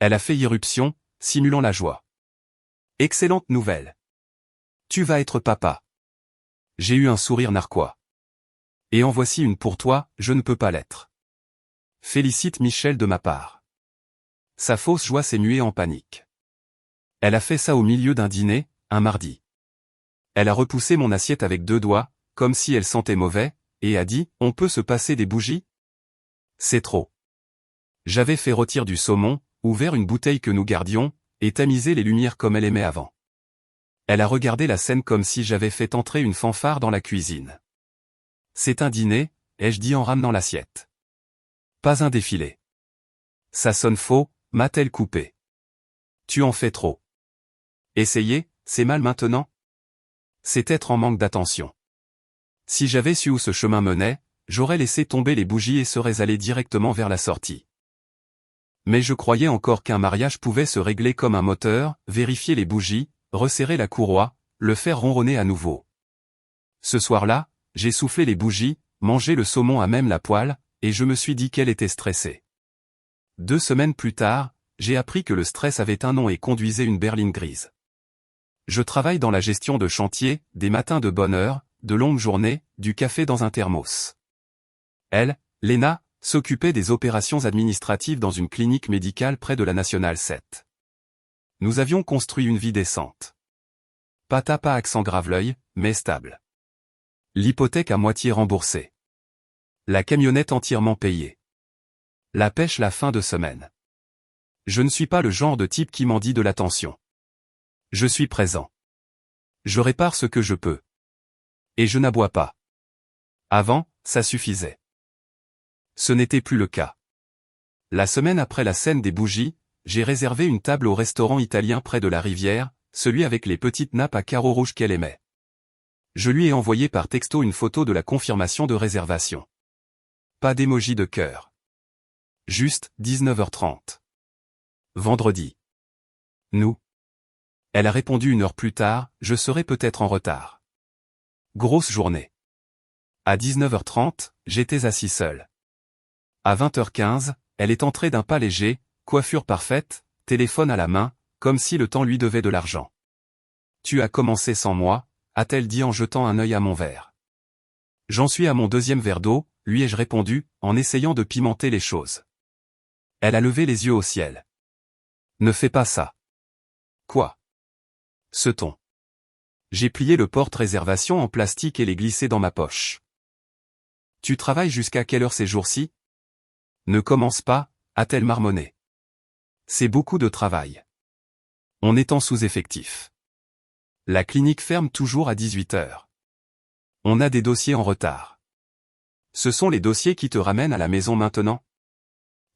Elle a fait irruption, simulant la joie. Excellente nouvelle. Tu vas être papa. J'ai eu un sourire narquois. Et en voici une pour toi, je ne peux pas l'être. Félicite Michel de ma part. Sa fausse joie s'est muée en panique. Elle a fait ça au milieu d'un dîner, un mardi. Elle a repoussé mon assiette avec 2 doigts, comme si elle sentait mauvais, et a dit « On peut se passer des bougies ?» C'est trop. J'avais fait rôtir du saumon, ouvert une bouteille que nous gardions, et tamisé les lumières comme elle aimait avant. Elle a regardé la scène comme si j'avais fait entrer une fanfare dans la cuisine. C'est un dîner, ai-je dit en ramenant l'assiette. Pas un défilé. Ça sonne faux, m'a-t-elle coupé. Tu en fais trop. Essayer, c'est mal maintenant? C'est être en manque d'attention. Si j'avais su où ce chemin menait, j'aurais laissé tomber les bougies et serais allé directement vers la sortie. Mais je croyais encore qu'un mariage pouvait se régler comme un moteur, vérifier les bougies, resserrer la courroie, le faire ronronner à nouveau. Ce soir-là, j'ai soufflé les bougies, mangé le saumon à même la poêle, et je me suis dit qu'elle était stressée. 2 semaines plus tard, j'ai appris que le stress avait un nom et conduisait une berline grise. Je travaille dans la gestion de chantier, des matins de bonne heure, de longues journées, du café dans un thermos. Elle, Léna, s'occupait des opérations administratives dans une clinique médicale près de la Nationale 7. Nous avions construit une vie décente. Pas accent Graveleuil, mais stable. L'hypothèque à moitié remboursée. La camionnette entièrement payée. La pêche la fin de semaine. Je ne suis pas le genre de type qui mendie de l'attention. Je suis présent. Je répare ce que je peux. Et je n'aboie pas. Avant, ça suffisait. Ce n'était plus le cas. La semaine après la scène des bougies, j'ai réservé une table au restaurant italien près de la rivière, celui avec les petites nappes à carreaux rouges qu'elle aimait. Je lui ai envoyé par texto une photo de la confirmation de réservation. Pas d'émoji de cœur. Juste 19h30. Vendredi. Nous. Elle a répondu 1 heure plus tard, je serai peut-être en retard. Grosse journée. À 19h30, j'étais assis seul. À 20h15, elle est entrée d'un pas léger, coiffure parfaite, téléphone à la main, comme si le temps lui devait de l'argent. Tu as commencé sans moi, a-t-elle dit en jetant un œil à mon verre. J'en suis à mon 2e verre d'eau, lui ai-je répondu, en essayant de pimenter les choses. Elle a levé les yeux au ciel. Ne fais pas ça. Quoi? Ce ton. J'ai plié le porte-réservation en plastique et l'ai glissé dans ma poche. Tu travailles jusqu'à quelle heure ces jours-ci? Ne commence pas, a-t-elle marmonné. C'est beaucoup de travail. On est en sous-effectif. La clinique ferme toujours à 18h. On a des dossiers en retard. Ce sont les dossiers qui te ramènent à la maison maintenant?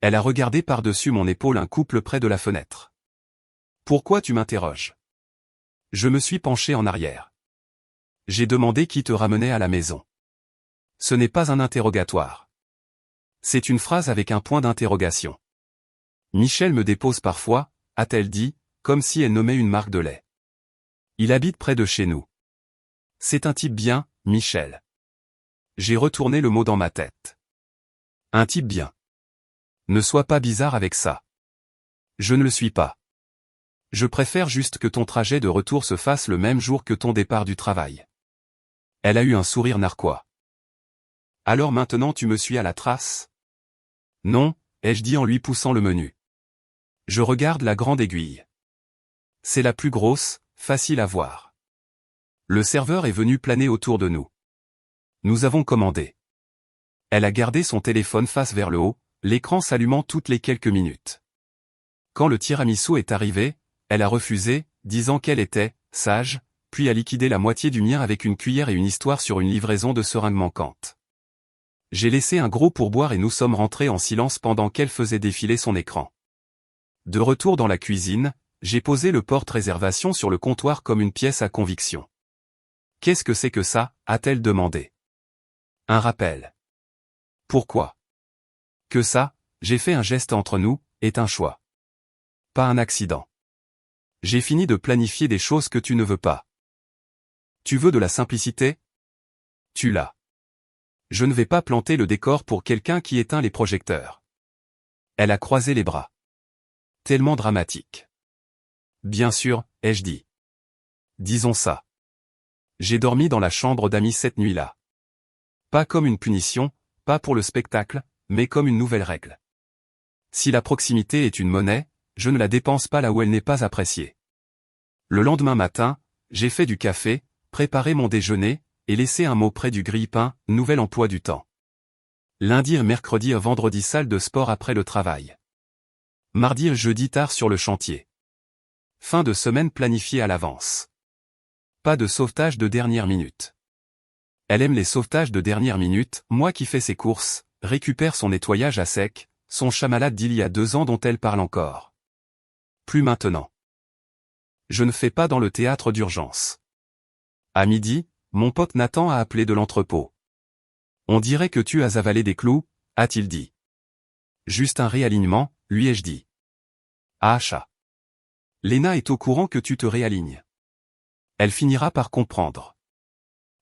Elle a regardé par-dessus mon épaule un couple près de la fenêtre. Pourquoi tu m'interroges? Je me suis penché en arrière. J'ai demandé qui te ramenait à la maison. Ce n'est pas un interrogatoire. C'est une phrase avec un point d'interrogation. Michel me dépose parfois, a-t-elle dit, comme si elle nommait une marque de lait. Il habite près de chez nous. C'est un type bien, Michel. J'ai retourné le mot dans ma tête. Un type bien. Ne sois pas bizarre avec ça. Je ne le suis pas. Je préfère juste que ton trajet de retour se fasse le même jour que ton départ du travail. Elle a eu un sourire narquois. Alors maintenant tu me suis à la trace? Non, ai-je dit en lui poussant le menu. Je regarde la grande aiguille. C'est la plus grosse, facile à voir. Le serveur est venu planer autour de nous. Nous avons commandé. Elle a gardé son téléphone face vers le haut, l'écran s'allumant toutes les quelques minutes. Quand le tiramisu est arrivé, elle a refusé, disant qu'elle était sage, puis a liquidé la moitié du mien avec une cuillère et une histoire sur une livraison de seringues manquantes. J'ai laissé un gros pourboire et nous sommes rentrés en silence pendant qu'elle faisait défiler son écran. De retour dans la cuisine, j'ai posé le porte-réservation sur le comptoir comme une pièce à conviction. Qu'est-ce que c'est que ça, a-t-elle demandé. Un rappel. Pourquoi? Que ça, j'ai fait un geste entre nous, est un choix. Pas un accident. J'ai fini de planifier des choses que tu ne veux pas. Tu veux de la simplicité? Tu l'as. Je ne vais pas planter le décor pour quelqu'un qui éteint les projecteurs. Elle a croisé les bras. Tellement dramatique. Bien sûr, ai-je dit. Disons ça. J'ai dormi dans la chambre d'amis cette nuit-là. Pas comme une punition, pas pour le spectacle, mais comme une nouvelle règle. Si la proximité est une monnaie, je ne la dépense pas là où elle n'est pas appréciée. Le lendemain matin, j'ai fait du café, préparé mon déjeuner, et laissé un mot près du grille-pain, nouvel emploi du temps. Lundi et mercredi et vendredi salle de sport après le travail. Mardi et jeudi tard sur le chantier. Fin de semaine planifiée à l'avance. Pas de sauvetage de dernière minute. Elle aime les sauvetages de dernière minute, moi qui fais ses courses, récupère son nettoyage à sec, son chat malade d'il y a 2 ans dont elle parle encore. Plus maintenant. Je ne fais pas dans le théâtre d'urgence. À midi, mon pote Nathan a appelé de l'entrepôt. On dirait que tu as avalé des clous, a-t-il dit. Juste un réalignement, lui ai-je dit. Ah chat. Léna est au courant que tu te réalignes. Elle finira par comprendre.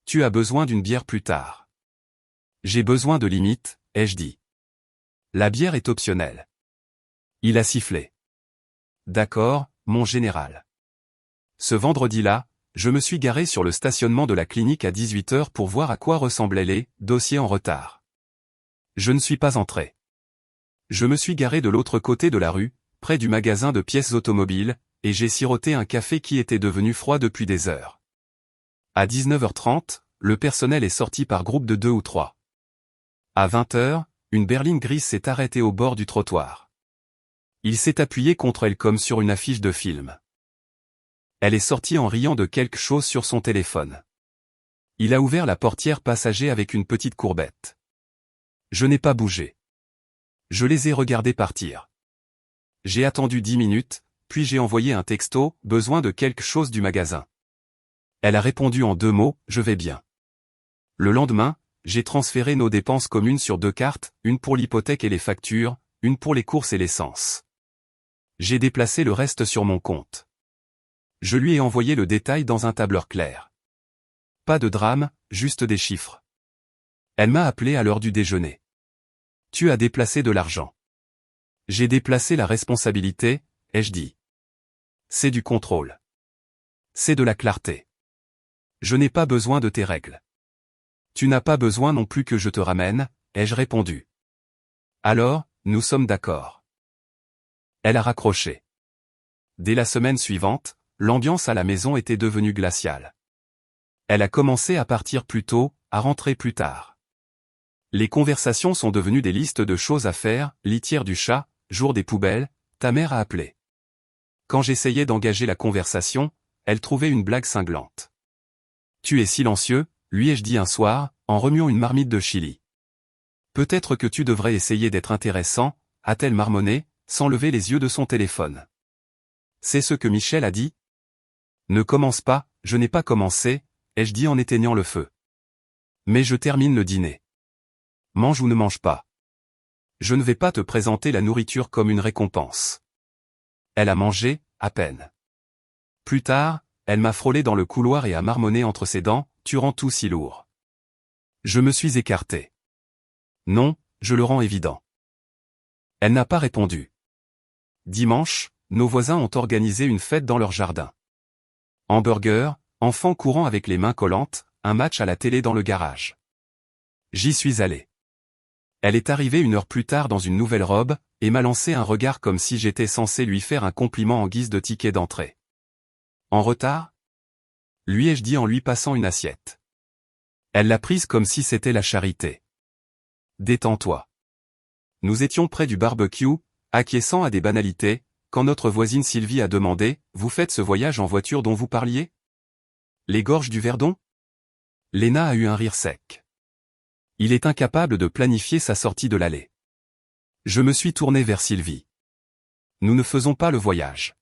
Tu as besoin d'une bière plus tard. J'ai besoin de limites, ai-je dit. La bière est optionnelle. Il a sifflé. D'accord, mon général. Ce vendredi-là, je me suis garé sur le stationnement de la clinique à 18h pour voir à quoi ressemblaient les dossiers en retard. Je ne suis pas entré. Je me suis garé de l'autre côté de la rue, près du magasin de pièces automobiles, et j'ai siroté un café qui était devenu froid depuis des heures. À 19h30, le personnel est sorti par groupe de 2 ou 3. À 20h, une berline grise s'est arrêtée au bord du trottoir. Il s'est appuyé contre elle comme sur une affiche de film. Elle est sortie en riant de quelque chose sur son téléphone. Il a ouvert la portière passager avec une petite courbette. Je n'ai pas bougé. Je les ai regardés partir. J'ai attendu 10 minutes, puis j'ai envoyé un texto, besoin de quelque chose du magasin. Elle a répondu en 2 mots, je vais bien. Le lendemain, j'ai transféré nos dépenses communes sur 2 cartes, une pour l'hypothèque et les factures, une pour les courses et l'essence. J'ai déplacé le reste sur mon compte. Je lui ai envoyé le détail dans un tableur clair. Pas de drame, juste des chiffres. Elle m'a appelé à l'heure du déjeuner. Tu as déplacé de l'argent. J'ai déplacé la responsabilité, ai-je dit. C'est du contrôle. C'est de la clarté. Je n'ai pas besoin de tes règles. Tu n'as pas besoin non plus que je te ramène, ai-je répondu. Alors, nous sommes d'accord. Elle a raccroché. Dès la semaine suivante, l'ambiance à la maison était devenue glaciale. Elle a commencé à partir plus tôt, à rentrer plus tard. Les conversations sont devenues des listes de choses à faire, litière du chat, jour des poubelles, ta mère a appelé. Quand j'essayais d'engager la conversation, elle trouvait une blague cinglante. Tu es silencieux, lui ai-je dit un soir, en remuant une marmite de chili. Peut-être que tu devrais essayer d'être intéressant, a-t-elle marmonné, sans lever les yeux de son téléphone. C'est ce que Michel a dit? Ne commence pas, je n'ai pas commencé, ai-je dit en éteignant le feu. Mais je termine le dîner. Mange ou ne mange pas. Je ne vais pas te présenter la nourriture comme une récompense. Elle a mangé, à peine. Plus tard, elle m'a frôlé dans le couloir et a marmonné entre ses dents, tu rends tout si lourd. Je me suis écarté. Non, je le rends évident. Elle n'a pas répondu. Dimanche, nos voisins ont organisé une fête dans leur jardin. Hamburger, enfants courant avec les mains collantes, un match à la télé dans le garage. J'y suis allé. Elle est arrivée 1 heure plus tard dans une nouvelle robe, et m'a lancé un regard comme si j'étais censé lui faire un compliment en guise de ticket d'entrée. En retard? Lui ai-je dit en lui passant une assiette. Elle l'a prise comme si c'était la charité. Détends-toi. Nous étions près du barbecue, acquiesçant à des banalités, quand notre voisine Sylvie a demandé, vous faites ce voyage en voiture dont vous parliez? Les gorges du Verdon? Léna a eu un rire sec. Il est incapable de planifier sa sortie de l'allée. Je me suis tourné vers Sylvie. Nous ne faisons pas le voyage.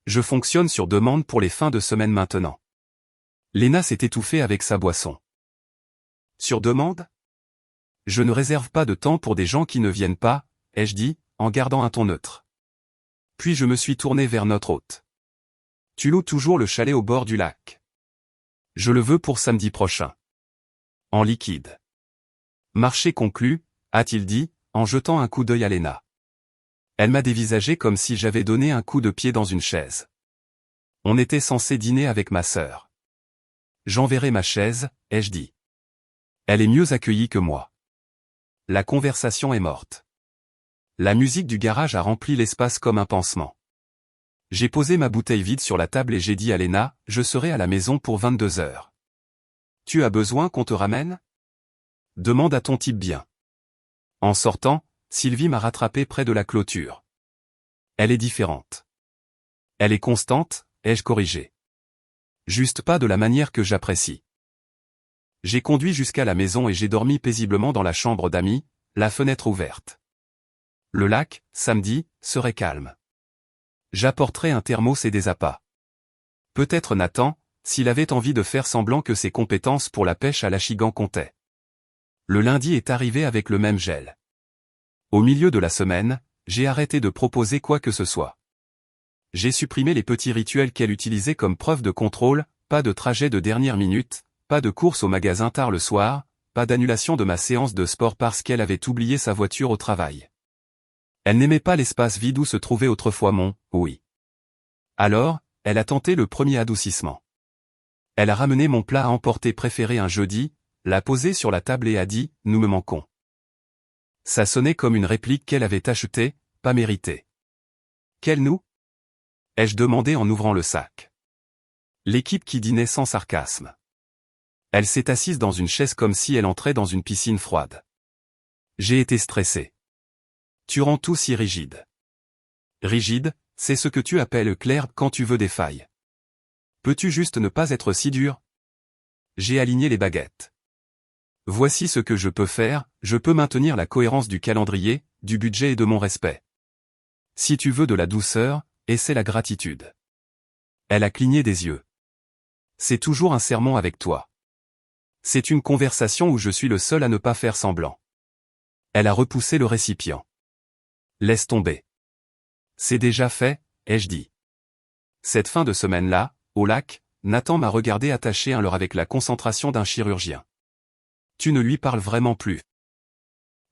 Je fonctionne sur demande pour les fins de semaine maintenant. Léna s'est étouffée avec sa boisson. Sur demande? Je ne réserve pas de temps pour des gens qui ne viennent pas, ai-je dit, en gardant un ton neutre. Puis je me suis tourné vers notre hôte. Tu loues toujours le chalet au bord du lac. Je le veux pour samedi prochain. En liquide. Marché conclu, a-t-il dit, en jetant un coup d'œil à Léna. Elle m'a dévisagé comme si j'avais donné un coup de pied dans une chaise. On était censé dîner avec ma sœur. J'enverrai ma chaise, ai-je dit. Elle est mieux accueillie que moi. La conversation est morte. La musique du garage a rempli l'espace comme un pansement. J'ai posé ma bouteille vide sur la table et j'ai dit à Léna, je serai à la maison pour 22 heures. Tu as besoin qu'on te ramène? Demande à ton type bien. En sortant, Sylvie m'a rattrapé près de la clôture. Elle est différente. Elle est constante, ai-je corrigé. Juste pas de la manière que j'apprécie. J'ai conduit jusqu'à la maison et j'ai dormi paisiblement dans la chambre d'amis, la fenêtre ouverte. Le lac, samedi, serait calme. J'apporterai un thermos et des appâts. Peut-être Nathan, s'il avait envie de faire semblant que ses compétences pour la pêche à l'achigan comptaient. Le lundi est arrivé avec le même gel. Au milieu de la semaine, j'ai arrêté de proposer quoi que ce soit. J'ai supprimé les petits rituels qu'elle utilisait comme preuve de contrôle, pas de trajet de dernière minute, pas de course au magasin tard le soir, pas d'annulation de ma séance de sport parce qu'elle avait oublié sa voiture au travail. Elle n'aimait pas l'espace vide où se trouvait autrefois mon « oui ». Alors, elle a tenté le premier adoucissement. Elle a ramené mon plat à emporter préféré un jeudi, l'a posé sur la table et a dit « nous me manquons ». Ça sonnait comme une réplique qu'elle avait achetée, pas méritée. Quel nous? Ai-je demandé en ouvrant le sac. L'équipe qui dînait sans sarcasme. Elle s'est assise dans une chaise comme si elle entrait dans une piscine froide. J'ai été stressé. Tu rends tout si rigide. Rigide, c'est ce que tu appelles clair quand tu veux des failles. Peux-tu juste ne pas être si dur? J'ai aligné les baguettes. Voici ce que je peux faire, je peux maintenir la cohérence du calendrier, du budget et de mon respect. Si tu veux de la douceur, essaie la gratitude. Elle a cligné des yeux. C'est toujours un sermon avec toi. C'est une conversation où je suis le seul à ne pas faire semblant. Elle a repoussé le récipient. Laisse tomber. C'est déjà fait, ai-je dit. Cette fin de semaine-là, au lac, Nathan m'a regardé attaché un leurre avec la concentration d'un chirurgien. Tu ne lui parles vraiment plus.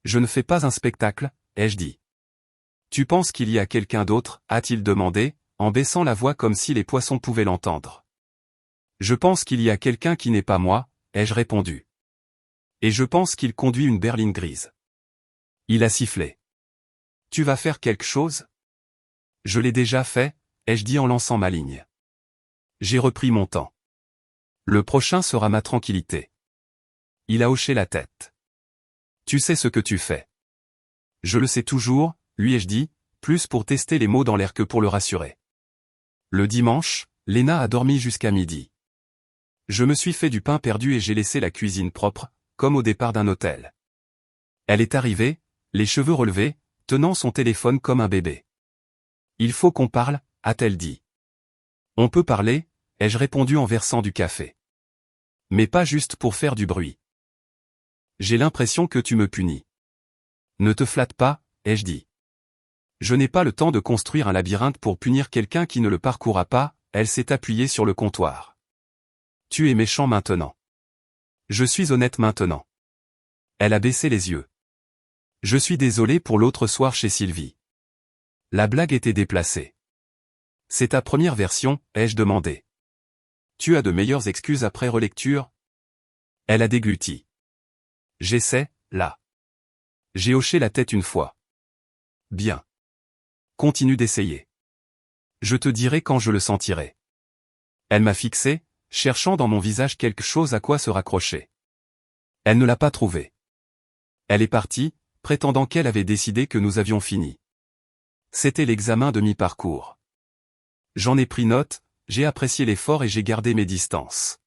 Je ne fais pas un spectacle, ai-je dit. Tu penses qu'il y a quelqu'un d'autre, a-t-il demandé, en baissant la voix comme si les poissons pouvaient l'entendre. Je pense qu'il y a quelqu'un qui n'est pas moi, ai-je répondu. Et je pense qu'il conduit une berline grise. Il a sifflé. Tu vas faire quelque chose? Je l'ai déjà fait, ai-je dit en lançant ma ligne. J'ai repris mon temps. Le prochain sera ma tranquillité. Il a hoché la tête. Tu sais ce que tu fais. Je le sais toujours, lui ai-je dit, plus pour tester les mots dans l'air que pour le rassurer. Le dimanche, Léna a dormi jusqu'à midi. Je me suis fait du pain perdu et j'ai laissé la cuisine propre, comme au départ d'un hôtel. Elle est arrivée, les cheveux relevés, tenant son téléphone comme un bébé. Il faut qu'on parle, a-t-elle dit. On peut parler, ai-je répondu en versant du café. Mais pas juste pour faire du bruit. J'ai l'impression que tu me punis. Ne te flatte pas, ai-je dit. Je n'ai pas le temps de construire un labyrinthe pour punir quelqu'un qui ne le parcourra pas, elle s'est appuyée sur le comptoir. Tu es méchant maintenant. Je suis honnête maintenant. Elle a baissé les yeux. Je suis désolé pour l'autre soir chez Sylvie. La blague était déplacée. C'est ta première version, ai-je demandé. Tu as de meilleures excuses après relecture? Elle a dégluti. J'essaie, là. J'ai hoché la tête une fois. Bien. Continue d'essayer. Je te dirai quand je le sentirai. Elle m'a fixé, cherchant dans mon visage quelque chose à quoi se raccrocher. Elle ne l'a pas trouvé. Elle est partie, prétendant qu'elle avait décidé que nous avions fini. C'était l'examen de mi-parcours. J'en ai pris note, j'ai apprécié l'effort et j'ai gardé mes distances.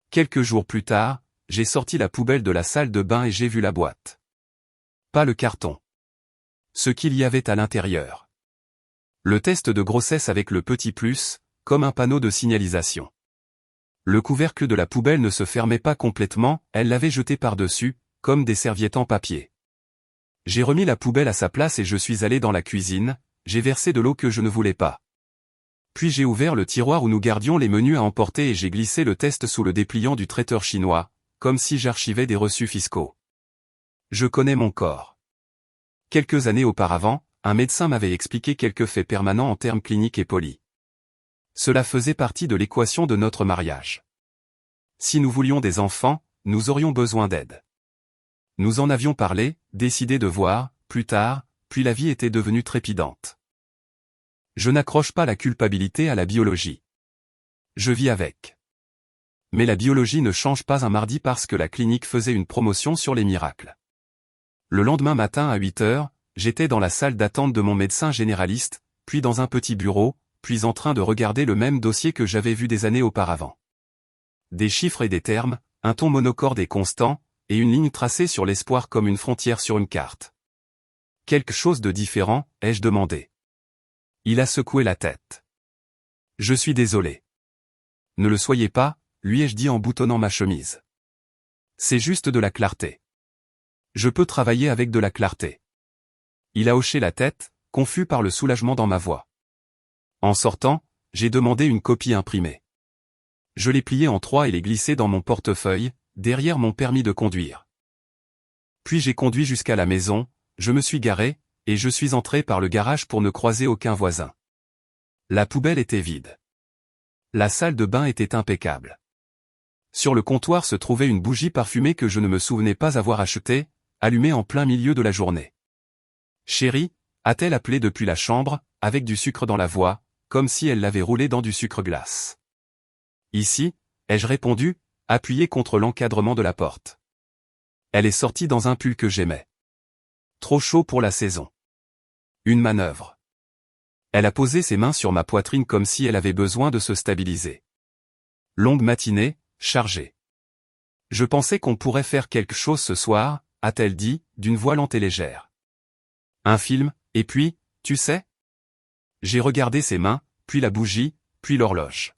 Quelques jours plus tard, j'ai sorti la poubelle de la salle de bain et j'ai vu la boîte. Pas le carton. Ce qu'il y avait à l'intérieur. Le test de grossesse avec le petit plus, comme un panneau de signalisation. Le couvercle de la poubelle ne se fermait pas complètement, elle l'avait jeté par-dessus, comme des serviettes en papier. J'ai remis la poubelle à sa place et je suis allé dans la cuisine, j'ai versé de l'eau que je ne voulais pas. Puis j'ai ouvert le tiroir où nous gardions les menus à emporter et j'ai glissé le test sous le dépliant du traiteur chinois, comme si j'archivais des reçus fiscaux. Je connais mon corps. Quelques années auparavant, un médecin m'avait expliqué quelques faits permanents en termes cliniques et polis. Cela faisait partie de l'équation de notre mariage. Si nous voulions des enfants, nous aurions besoin d'aide. Nous en avions parlé, décidé de voir, plus tard, puis la vie était devenue trépidante. Je n'accroche pas la culpabilité à la biologie. Je vis avec. Mais la biologie ne change pas un mardi parce que la clinique faisait une promotion sur les miracles. Le lendemain matin à 8 heures, j'étais dans la salle d'attente de mon médecin généraliste, puis dans un petit bureau, puis en train de regarder le même dossier que j'avais vu des années auparavant. Des chiffres et des termes, un ton monocorde et constant, et une ligne tracée sur l'espoir comme une frontière sur une carte. Quelque chose de différent, ai-je demandé. Il a secoué la tête. Je suis désolé. Ne le soyez pas, lui ai-je dit en boutonnant ma chemise. C'est juste de la clarté. Je peux travailler avec de la clarté. Il a hoché la tête, confus par le soulagement dans ma voix. En sortant, j'ai demandé une copie imprimée. Je l'ai pliée en 3 et l'ai glissée dans mon portefeuille, derrière mon permis de conduire. Puis j'ai conduit jusqu'à la maison, je me suis garé, et je suis entré par le garage pour ne croiser aucun voisin. La poubelle était vide. La salle de bain était impeccable. Sur le comptoir se trouvait une bougie parfumée que je ne me souvenais pas avoir achetée, allumée en plein milieu de la journée. Chérie, a-t-elle appelé depuis la chambre, avec du sucre dans la voix, comme si elle l'avait roulé dans du sucre glace. Ici, ai-je répondu, appuyé contre l'encadrement de la porte. Elle est sortie dans un pull que j'aimais. Trop chaud pour la saison. Une manœuvre. Elle a posé ses mains sur ma poitrine comme si elle avait besoin de se stabiliser. Longue matinée, chargée. Je pensais qu'on pourrait faire quelque chose ce soir, a-t-elle dit, d'une voix lente et légère. Un film, et puis, tu sais? J'ai regardé ses mains, puis la bougie, puis l'horloge.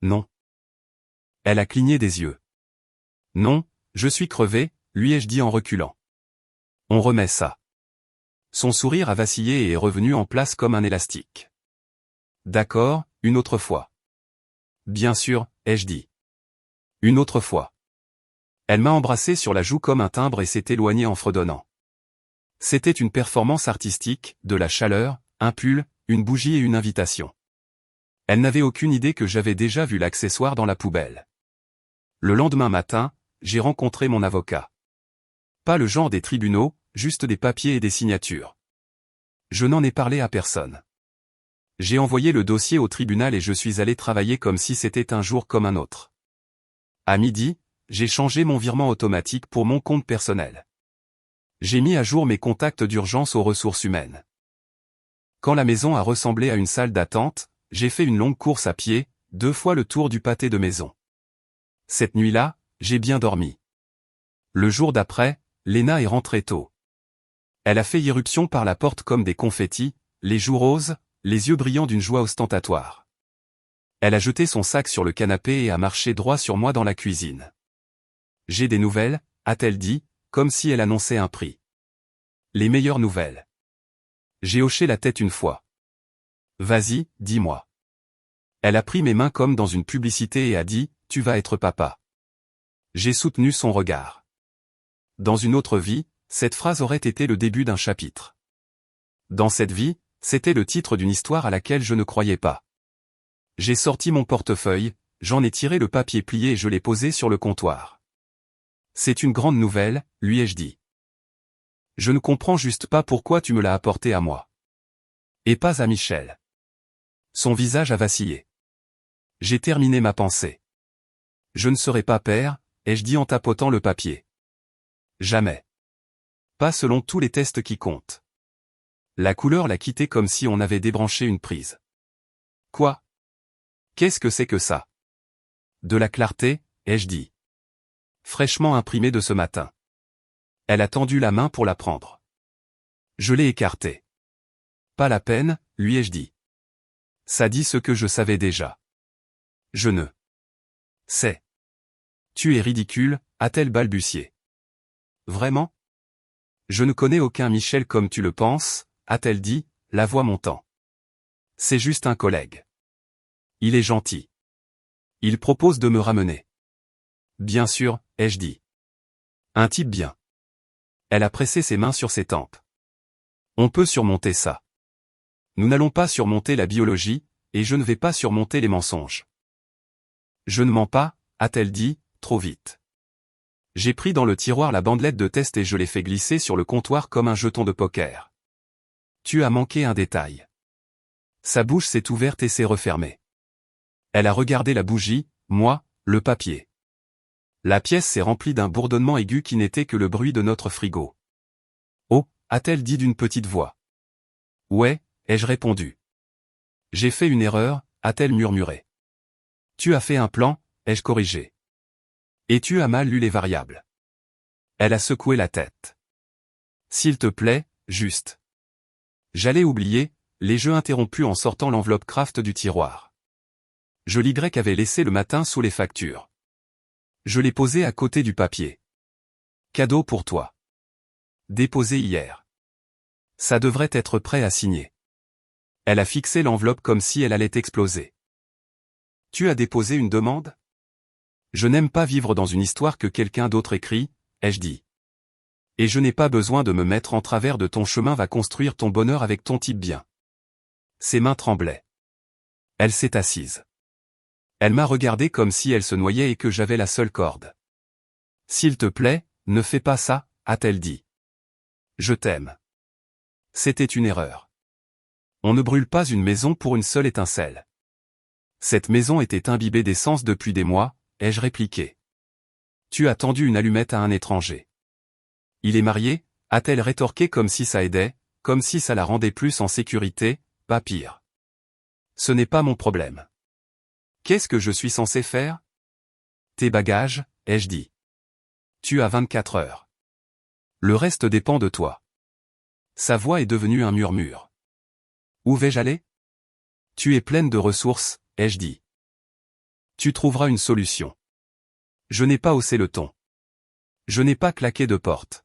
Non. Elle a cligné des yeux. Non, je suis crevé, lui ai-je dit en reculant. On remet ça. Son sourire a vacillé et est revenu en place comme un élastique. D'accord, une autre fois. Bien sûr, ai-je dit. Une autre fois. Elle m'a embrassé sur la joue comme un timbre et s'est éloignée en fredonnant. C'était une performance artistique, de la chaleur, un pull, une bougie et une invitation. Elle n'avait aucune idée que j'avais déjà vu l'accessoire dans la poubelle. Le lendemain matin, j'ai rencontré mon avocat. Pas le genre des tribunaux, juste des papiers et des signatures. Je n'en ai parlé à personne. J'ai envoyé le dossier au tribunal et je suis allé travailler comme si c'était un jour comme un autre. À midi, j'ai changé mon virement automatique pour mon compte personnel. J'ai mis à jour mes contacts d'urgence aux ressources humaines. Quand la maison a ressemblé à une salle d'attente, j'ai fait une longue course à pied, 2 fois le tour du pâté de maison. Cette nuit-là, j'ai bien dormi. Le jour d'après, Léna est rentrée tôt. Elle a fait irruption par la porte comme des confettis, les joues roses, les yeux brillants d'une joie ostentatoire. Elle a jeté son sac sur le canapé et a marché droit sur moi dans la cuisine. J'ai des nouvelles, a-t-elle dit, comme si elle annonçait un prix. Les meilleures nouvelles. J'ai hoché la tête une fois. Vas-y, dis-moi. Elle a pris mes mains comme dans une publicité et a dit, tu vas être papa. J'ai soutenu son regard. Dans une autre vie, cette phrase aurait été le début d'un chapitre. Dans cette vie, c'était le titre d'une histoire à laquelle je ne croyais pas. J'ai sorti mon portefeuille, j'en ai tiré le papier plié et je l'ai posé sur le comptoir. C'est une grande nouvelle, lui ai-je dit. Je ne comprends juste pas pourquoi tu me l'as apporté à moi. Et pas à Michel. Son visage a vacillé. J'ai terminé ma pensée. Je ne serai pas père, ai-je dit en tapotant le papier. Jamais. Pas selon tous les tests qui comptent. La couleur l'a quitté comme si on avait débranché une prise. Quoi? Qu'est-ce que c'est que ça? De la clarté, ai-je dit. Fraîchement imprimée de ce matin. Elle a tendu la main pour la prendre. Je l'ai écartée. Pas la peine, lui ai-je dit. Ça dit ce que je savais déjà. Je ne sais. Tu es ridicule, a-t-elle balbutié. Vraiment? Je ne connais aucun Michel comme tu le penses, a-t-elle dit, la voix montant. C'est juste un collègue. Il est gentil. Il propose de me ramener. Bien sûr, ai-je dit. Un type bien. Elle a pressé ses mains sur ses tempes. On peut surmonter ça. Nous n'allons pas surmonter la biologie, et je ne vais pas surmonter les mensonges. Je ne mens pas, a-t-elle dit, trop vite. J'ai pris dans le tiroir la bandelette de test et je l'ai fait glisser sur le comptoir comme un jeton de poker. Tu as manqué un détail. Sa bouche s'est ouverte et s'est refermée. Elle a regardé la bougie, moi, le papier. La pièce s'est remplie d'un bourdonnement aigu qui n'était que le bruit de notre frigo. Oh, a-t-elle dit d'une petite voix. Ouais, ai-je répondu. J'ai fait une erreur, a-t-elle murmuré. Tu as fait un plan, ai-je corrigé. Et tu as mal lu les variables. Elle a secoué la tête. S'il te plaît, juste. J'allais oublier, les jeux interrompus en sortant l'enveloppe Kraft du tiroir. Je l'Y avait laissé le matin sous les factures. Je l'ai posé à côté du papier. Cadeau pour toi. Déposé hier. Ça devrait être prêt à signer. Elle a fixé l'enveloppe comme si elle allait exploser. Tu as déposé une demande? Je n'aime pas vivre dans une histoire que quelqu'un d'autre écrit, ai-je dit. Et je n'ai pas besoin de me mettre en travers de ton chemin, va construire ton bonheur avec ton type bien. Ses mains tremblaient. Elle s'est assise. Elle m'a regardé comme si elle se noyait et que j'avais la seule corde. S'il te plaît, ne fais pas ça, a-t-elle dit. Je t'aime. C'était une erreur. On ne brûle pas une maison pour une seule étincelle. Cette maison était imbibée d'essence depuis des mois, ai-je répliqué. Tu as tendu une allumette à un étranger. Il est marié, a-t-elle rétorqué comme si ça aidait, comme si ça la rendait plus en sécurité, pas pire. Ce n'est pas mon problème. Qu'est-ce que je suis censé faire? Tes bagages, ai-je dit. Tu as 24 heures. Le reste dépend de toi. Sa voix est devenue un murmure. Où vais-je aller? Tu es pleine de ressources, ai-je dit. Tu trouveras une solution. Je n'ai pas haussé le ton. Je n'ai pas claqué de porte.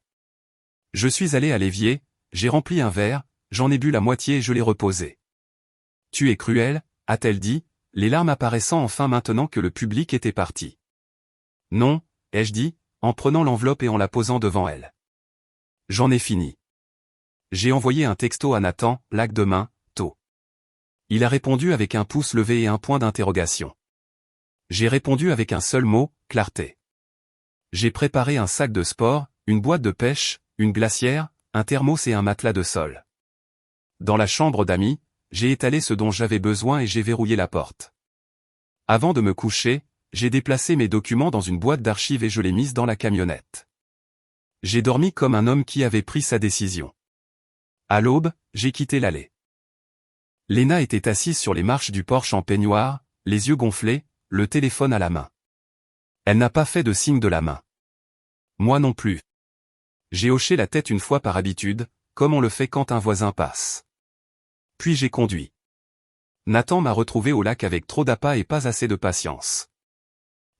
Je suis allé à l'évier, j'ai rempli un verre, j'en ai bu la moitié et je l'ai reposé. Tu es cruelle, a-t-elle dit, les larmes apparaissant enfin maintenant que le public était parti. Non, ai-je dit, en prenant l'enveloppe et en la posant devant elle. J'en ai fini. J'ai envoyé un texto à Nathan, lac demain, tôt. Il a répondu avec un pouce levé et un point d'interrogation. J'ai répondu avec un seul mot, clarté. J'ai préparé un sac de sport, une boîte de pêche, une glacière, un thermos et un matelas de sol. Dans la chambre d'amis, j'ai étalé ce dont j'avais besoin et j'ai verrouillé la porte. Avant de me coucher, j'ai déplacé mes documents dans une boîte d'archives et je l'ai mise dans la camionnette. J'ai dormi comme un homme qui avait pris sa décision. À l'aube, j'ai quitté l'allée. Léna était assise sur les marches du porche en peignoir, les yeux gonflés, le téléphone à la main. Elle n'a pas fait de signe de la main. Moi non plus. J'ai hoché la tête une fois par habitude, comme on le fait quand un voisin passe. Puis j'ai conduit. Nathan m'a retrouvé au lac avec trop d'appât et pas assez de patience.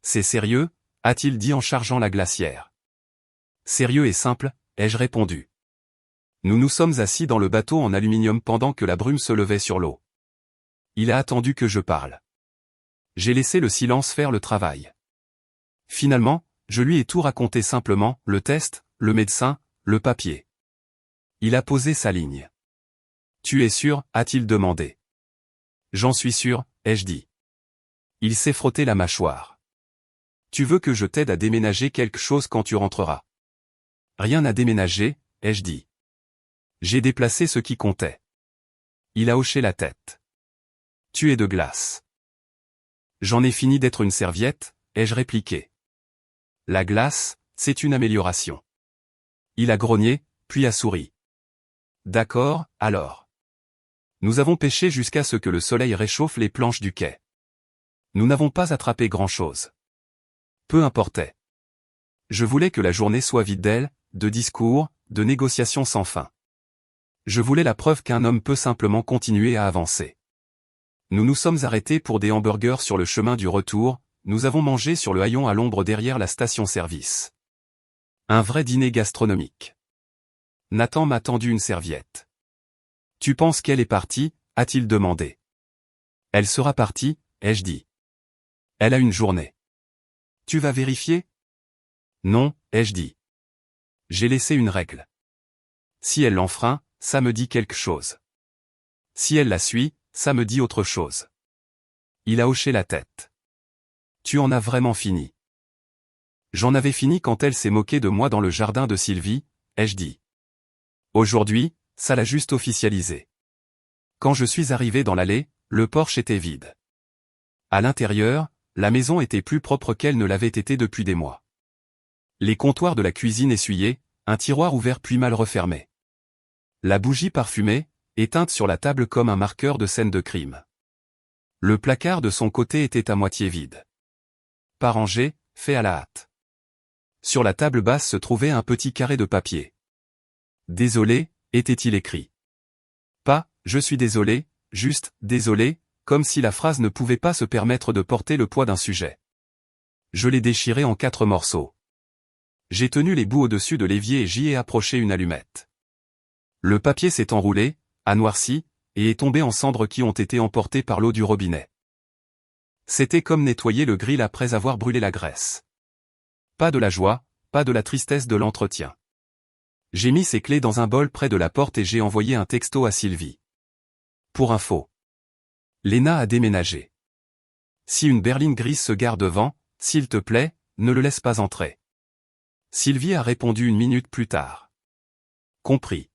C'est sérieux, a-t-il dit en chargeant la glacière. Sérieux et simple, ai-je répondu. Nous nous sommes assis dans le bateau en aluminium pendant que la brume se levait sur l'eau. Il a attendu que je parle. J'ai laissé le silence faire le travail. Finalement, je lui ai tout raconté simplement, le test, le médecin, le papier. Il a posé sa ligne. Tu es sûr, a-t-il demandé. J'en suis sûr, ai-je dit. Il s'est frotté la mâchoire. Tu veux que je t'aide à déménager quelque chose quand tu rentreras? Rien à déménager, ai-je dit. J'ai déplacé ce qui comptait. Il a hoché la tête. Tu es de glace. J'en ai fini d'être une serviette, ai-je répliqué. La glace, c'est une amélioration. Il a grogné, puis a souri. D'accord, alors. Nous avons pêché jusqu'à ce que le soleil réchauffe les planches du quai. Nous n'avons pas attrapé grand-chose. Peu importait. Je voulais que la journée soit vide d'elle, de discours, de négociations sans fin. Je voulais la preuve qu'un homme peut simplement continuer à avancer. Nous nous sommes arrêtés pour des hamburgers sur le chemin du retour, nous avons mangé sur le haillon à l'ombre derrière la station-service. Un vrai dîner gastronomique. Nathan m'a tendu une serviette. Tu penses qu'elle est partie, a-t-il demandé. Elle sera partie, ai-je dit. Elle a une journée. Tu vas vérifier? Non, ai-je dit. J'ai laissé une règle. Si elle l'enfreint, ça me dit quelque chose. Si elle la suit, ça me dit autre chose. Il a hoché la tête. Tu en as vraiment fini. J'en avais fini quand elle s'est moquée de moi dans le jardin de Sylvie, ai-je dit. Aujourd'hui, ça l'a juste officialisé. Quand je suis arrivé dans l'allée, le porche était vide. À l'intérieur, la maison était plus propre qu'elle ne l'avait été depuis des mois. Les comptoirs de la cuisine essuyés, un tiroir ouvert puis mal refermé. La bougie parfumée, éteinte sur la table comme un marqueur de scène de crime. Le placard de son côté était à moitié vide. Pas rangé, fait à la hâte. Sur la table basse se trouvait un petit carré de papier. Désolé, était-il écrit. Pas, je suis désolé, juste, désolé, comme si la phrase ne pouvait pas se permettre de porter le poids d'un sujet. Je l'ai déchiré en 4 morceaux. J'ai tenu les bouts au-dessus de l'évier et j'y ai approché une allumette. Le papier s'est enroulé, a noirci, et est tombé en cendres qui ont été emportées par l'eau du robinet. C'était comme nettoyer le grill après avoir brûlé la graisse. Pas de la joie, pas de la tristesse de l'entretien. J'ai mis ses clés dans un bol près de la porte et j'ai envoyé un texto à Sylvie. Pour info. Léna a déménagé. Si une berline grise se gare devant, s'il te plaît, ne le laisse pas entrer. Sylvie a répondu 1 minute plus tard. Compris.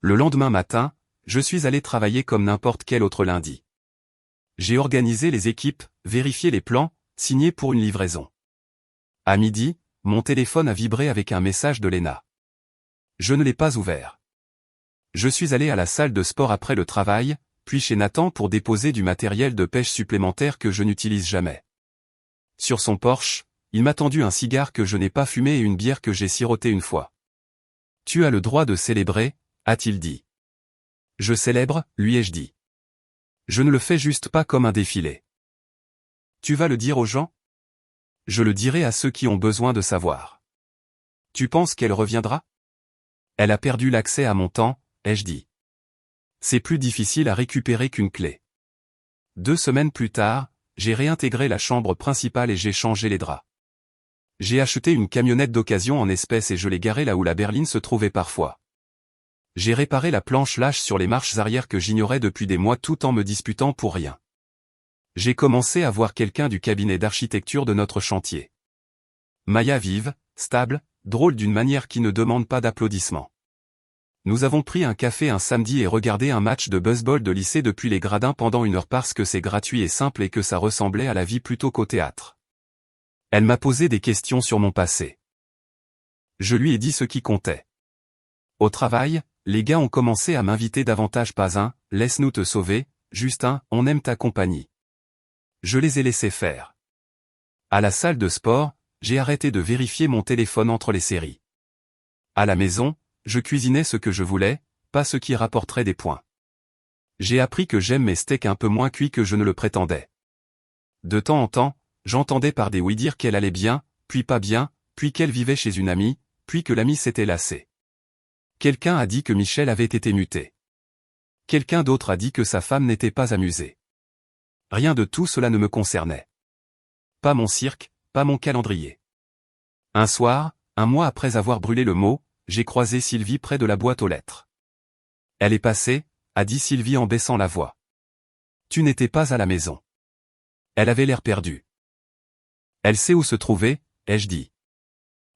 Le lendemain matin, je suis allé travailler comme n'importe quel autre lundi. J'ai organisé les équipes, vérifié les plans, signé pour une livraison. À midi, mon téléphone a vibré avec un message de Léna. Je ne l'ai pas ouvert. Je suis allé à la salle de sport après le travail, puis chez Nathan pour déposer du matériel de pêche supplémentaire que je n'utilise jamais. Sur son porche, il m'a tendu un cigare que je n'ai pas fumé et une bière que j'ai sirotée une fois. Tu as le droit de célébrer, a-t-il dit. Je célèbre, lui ai-je dit. Je ne le fais juste pas comme un défilé. Tu vas le dire aux gens? Je le dirai à ceux qui ont besoin de savoir. Tu penses qu'elle reviendra? Elle a perdu l'accès à mon temps, ai-je dit. C'est plus difficile à récupérer qu'une clé. 2 semaines plus tard, j'ai réintégré la chambre principale et j'ai changé les draps. J'ai acheté une camionnette d'occasion en espèces et je l'ai garée là où la berline se trouvait parfois. J'ai réparé la planche lâche sur les marches arrière que j'ignorais depuis des mois tout en me disputant pour rien. J'ai commencé à voir quelqu'un du cabinet d'architecture de notre chantier. Maya vive, stable, drôle d'une manière qui ne demande pas d'applaudissements. Nous avons pris un café un samedi et regardé un match de baseball de lycée depuis les gradins pendant 1 heure parce que c'est gratuit et simple et que ça ressemblait à la vie plutôt qu'au théâtre. Elle m'a posé des questions sur mon passé. Je lui ai dit ce qui comptait. Au travail, les gars ont commencé à m'inviter davantage. Pas un, laisse-nous te sauver, Justin, on aime ta compagnie. Je les ai laissés faire. À la salle de sport, j'ai arrêté de vérifier mon téléphone entre les séries. À la maison, je cuisinais ce que je voulais, pas ce qui rapporterait des points. J'ai appris que j'aime mes steaks un peu moins cuits que je ne le prétendais. De temps en temps, j'entendais par des oui dire qu'elle allait bien, puis pas bien, puis qu'elle vivait chez une amie, puis que l'amie s'était lassée. Quelqu'un a dit que Michel avait été muté. Quelqu'un d'autre a dit que sa femme n'était pas amusée. Rien de tout cela ne me concernait. Pas mon cirque, pas mon calendrier. Un soir, 1 mois après avoir brûlé le mot, j'ai croisé Sylvie près de la boîte aux lettres. Elle est passée, a dit Sylvie en baissant la voix. Tu n'étais pas à la maison. Elle avait l'air perdue. Elle sait où se trouver, ai-je dit.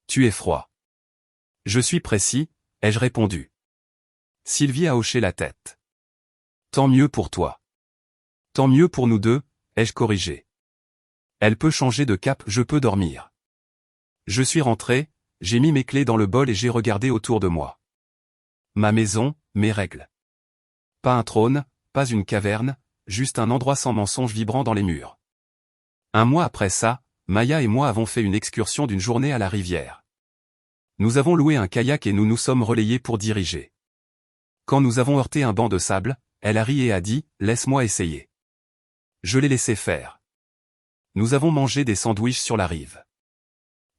Tu es froid. Je suis précis, ai-je répondu. Sylvie a hoché la tête. Tant mieux pour toi. Tant mieux pour nous deux, ai-je corrigé. Elle peut changer de cap, je peux dormir. Je suis rentré, j'ai mis mes clés dans le bol et j'ai regardé autour de moi. Ma maison, mes règles. Pas un trône, pas une caverne, juste un endroit sans mensonge vibrant dans les murs. 1 mois après ça, Maya et moi avons fait une excursion d'une journée à la rivière. Nous avons loué un kayak et nous nous sommes relayés pour diriger. Quand nous avons heurté un banc de sable, elle a ri et a dit « Laisse-moi essayer ». Je l'ai laissé faire. Nous avons mangé des sandwichs sur la rive.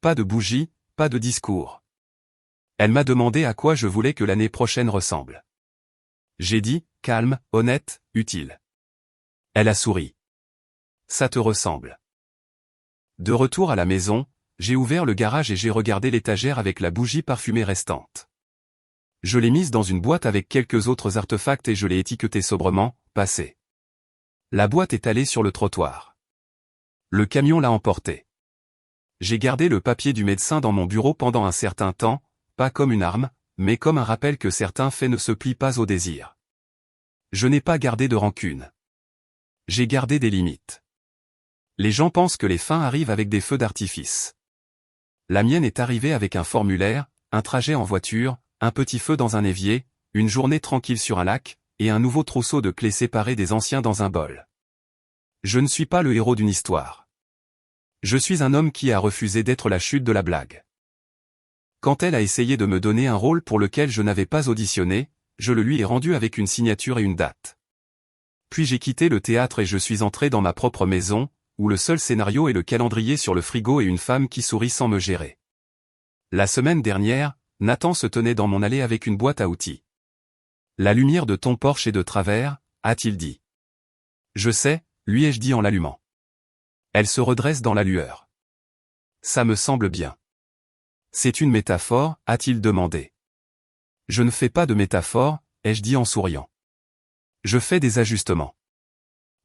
Pas de bougies, pas de discours. Elle m'a demandé à quoi je voulais que l'année prochaine ressemble. J'ai dit, calme, honnête, utile. Elle a souri. Ça te ressemble. De retour à la maison, j'ai ouvert le garage et j'ai regardé l'étagère avec la bougie parfumée restante. Je l'ai mise dans une boîte avec quelques autres artefacts et je l'ai étiquetée sobrement, passé. La boîte est allée sur le trottoir. Le camion l'a emportée. J'ai gardé le papier du médecin dans mon bureau pendant un certain temps, pas comme une arme, mais comme un rappel que certains faits ne se plient pas au désir. Je n'ai pas gardé de rancune. J'ai gardé des limites. Les gens pensent que les fins arrivent avec des feux d'artifice. La mienne est arrivée avec un formulaire, un trajet en voiture, un petit feu dans un évier, une journée tranquille sur un lac, et un nouveau trousseau de clés séparées des anciens dans un bol. Je ne suis pas le héros d'une histoire. Je suis un homme qui a refusé d'être la chute de la blague. Quand elle a essayé de me donner un rôle pour lequel je n'avais pas auditionné, je le lui ai rendu avec une signature et une date. Puis j'ai quitté le théâtre et je suis entré dans ma propre maison, où le seul scénario est le calendrier sur le frigo et une femme qui sourit sans me gérer. La semaine dernière, Nathan se tenait dans mon allée avec une boîte à outils. La lumière de ton Porsche est de travers, a-t-il dit. Je sais, lui ai-je dit en l'allumant. Elle se redresse dans la lueur. Ça me semble bien. C'est une métaphore, a-t-il demandé. Je ne fais pas de métaphore, ai-je dit en souriant. Je fais des ajustements.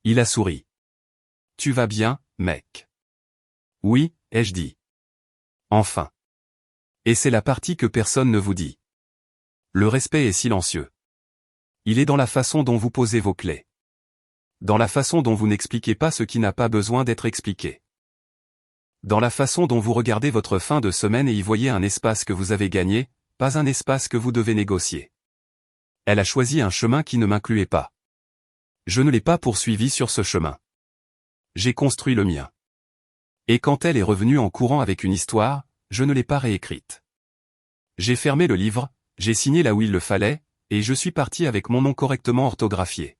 Il a souri. Tu vas bien, mec? Oui, ai-je dit. Enfin. Et c'est la partie que personne ne vous dit. Le respect est silencieux. Il est dans la façon dont vous posez vos clés. Dans la façon dont vous n'expliquez pas ce qui n'a pas besoin d'être expliqué. Dans la façon dont vous regardez votre fin de semaine et y voyez un espace que vous avez gagné, pas un espace que vous devez négocier. Elle a choisi un chemin qui ne m'incluait pas. Je ne l'ai pas poursuivi sur ce chemin. J'ai construit le mien. Et quand elle est revenue en courant avec une histoire, je ne l'ai pas réécrite. J'ai fermé le livre, j'ai signé là où il le fallait, et je suis parti avec mon nom correctement orthographié.